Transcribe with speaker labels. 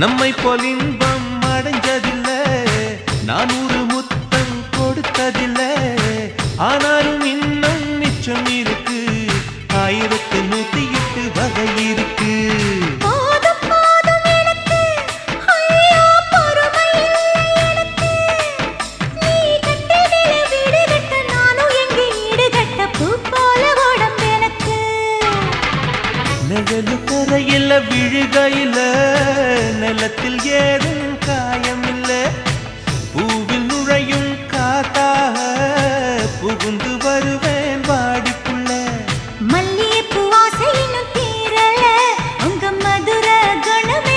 Speaker 1: நம்மை போல் இன்பம் அடைஞ்சதில்லை, நான் ஒரு முத்தம் கொடுத்ததில்லை. ஆனாலும் இன்னும் மிச்சம் இருக்கு, 1108 வகை இருக்கு. நிழலு கரையில விழுகையில நிலத்தில் ஏதோ